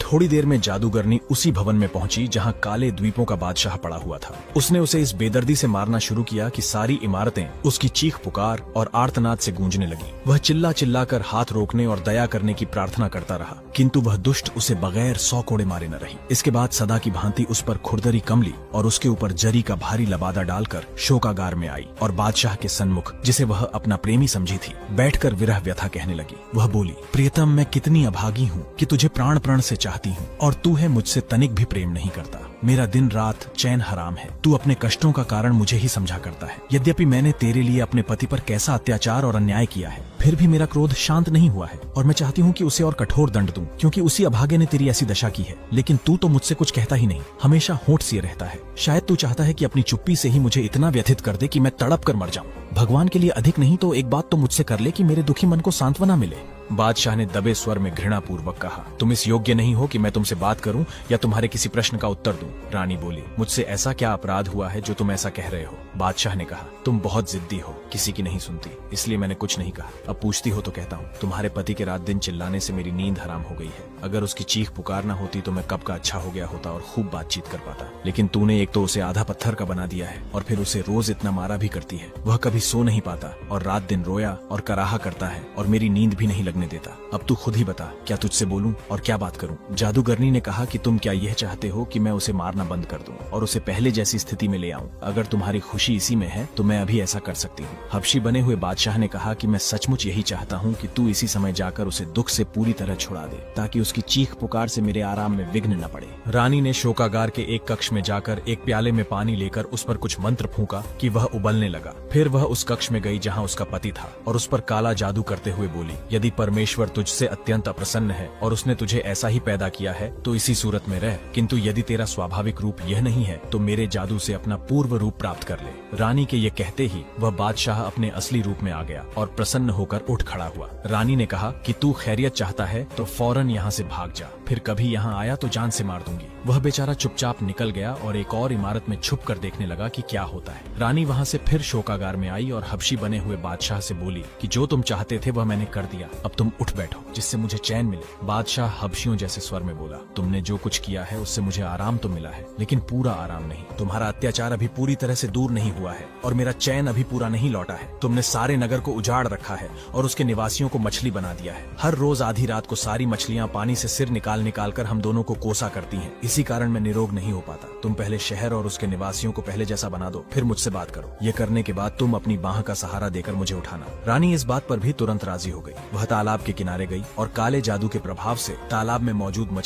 थोड़ी देर में जादूगरनी उसी भवन में पहुंची जहां काले द्वीपों का बादशाह पड़ा हुआ था। उसने उसे इस बेदर्दी से मारना शुरू किया कि सारी इमारतें उसकी चीख पुकार और आर्तनाद से गूंजने लगी। वह चिल्ला चिल्ला कर हाथ रोकने और दया करने की प्रार्थना करता रहा, किंतु वह दुष्ट उसे बगैर 100 कोड़े मारे न रही। इसके बाद सदा की भांति उस पर खुरदरी कमली और उसके ऊपर जरी का भारी लबादा डालकर शोकागार में आई और बादशाह के सन्मुख, जिसे वह अपना प्रेमी समझी थी, बैठकर विरह व्यथा कहने लगी। वह बोली, प्रियतम, मैं कितनी अभागी हूँ कि तुझे प्राण प्रण से चाहती हूँ और तू है मुझसे तनिक भी प्रेम नहीं करता। मेरा दिन रात चैन हराम है। तू अपने कष्टों का कारण मुझे ही समझा करता है। यद्यपि मैंने तेरे लिए अपने पति पर कैसा अत्याचार और अन्याय किया है, फिर भी मेरा क्रोध शांत नहीं हुआ है और मैं चाहती हूँ कि उसे और कठोर दंड दूं, क्योंकि उसी अभागे ने तेरी ऐसी दशा की है। लेकिन तू तो मुझसे कुछ कहता ही नहीं, हमेशा होंठ सिए रहता है। शायद तू चाहता है कि अपनी चुप्पी से ही मुझे इतना व्यथित कर दे कि मैं तड़प कर मर जाऊं। भगवान के लिए अधिक नहीं तो एक बात तो मुझसे कर ले कि मेरे दुखी मन को सांत्वना मिले। बादशाह ने दबे स्वर में घृणा पूर्वक कहा, तुम इस योग्य नहीं हो कि मैं तुमसे बात करूं या तुम्हारे किसी प्रश्न का उत्तर दूं। रानी बोली, मुझसे ऐसा क्या अपराध हुआ है जो तुम ऐसा कह रहे हो? बादशाह ने कहा, तुम बहुत जिद्दी हो, किसी की नहीं सुनती, इसलिए मैंने कुछ नहीं कहा। अब पूछती हो तो कहता हूँ, तुम्हारे पति के रात दिन चिल्लाने से मेरी नींद हराम हो गई है। अगर उसकी चीख पुकार न होती तो मैं कब का अच्छा हो गया होता और खूब बातचीत कर पाता। लेकिन तूने एक तो उसे आधा पत्थर का बना दिया है और फिर उसे रोज इतना मारा भी करती है। वह कभी सो नहीं पाता और रात दिन रोया और कराहा करता है और मेरी नींद भी नहीं लगने देता। अब तू खुद ही बता, क्या तुझसे बोलूं और क्या बात करूं? जादूगरनी ने कहा कि तुम क्या यह चाहते हो कि मैं उसे मारना बंद कर दूं और उसे पहले जैसी स्थिति में ले आऊं? अगर तुम्हारी खुशी इसी में है तो मैं अभी ऐसा कर सकती हूँ। हबशी बने हुए बादशाह ने कहा कि मैं सचमुच यही चाहता हूँ कि तू इसी समय जाकर उसे दुख से पूरी तरह छुड़ा दे, ताकि उसकी चीख पुकार से मेरे आराम में विघ्न न पड़े। रानी ने शोकागार के एक कक्ष में जाकर एक प्याले में पानी लेकर उस पर कुछ मंत्र फूंका कि वह उबलने लगा। फिर वह उस कक्ष में गई जहाँ उसका पति था और उस पर काला जादू करते हुए बोली, यदि परमेश्वर तुझसे अत्यंत अप्रसन्न है और उसने तुझे ऐसा ही पैदा किया है तो इसी सूरत में रह, किंतु यदि तेरा स्वाभाविक रूप यह नहीं है तो मेरे जादू से अपना पूर्व रूप प्राप्त कर ले। रानी के ये कहते ही वह बादशाह अपने असली रूप में आ गया और प्रसन्न होकर उठ खड़ा हुआ। रानी ने कहा कि तू खैरियत चाहता है तो फौरन यहाँ से भाग जा, फिर कभी यहाँ आया तो जान से मार दूंगी। वह बेचारा चुपचाप निकल गया और एक और इमारत में छुप कर देखने लगा कि क्या होता है। रानी वहाँ से फिर शोकागार में आई और हबशी बने हुए बादशाह से बोली कि जो तुम चाहते थे वह मैंने कर दिया, अब तुम उठ बैठो जिससे मुझे चैन मिले। बादशाह हबशियों जैसे स्वर में बोला, तुमने जो कुछ किया है उससे मुझे आराम तो मिला है, लेकिन पूरा आराम नहीं। तुम्हारा अत्याचार अभी पूरी तरह से दूर नहीं हुआ है और मेरा चैन अभी पूरा नहीं लौटा है। तुमने सारे नगर को उजाड़ रखा है और उसके निवासियों को मछली बना दिया है। हर रोज आधी रात को सारी मछलियां पानी से सिर निकाल निकाल कर हम दोनों को कोसा करती हैं। इसी कारण मैं निरोग नहीं हो पाता। तुम पहले शहर और उसके निवासियों को पहले जैसा बना दो, फिर मुझसे बात करो। ये करने के बाद तुम अपनी बाह का सहारा देकर मुझे उठाना। रानी इस बात पर भी तुरंत राजी हो गई। वह तालाब के किनारे गई और काले जादू के प्रभाव से तालाब में मौजूद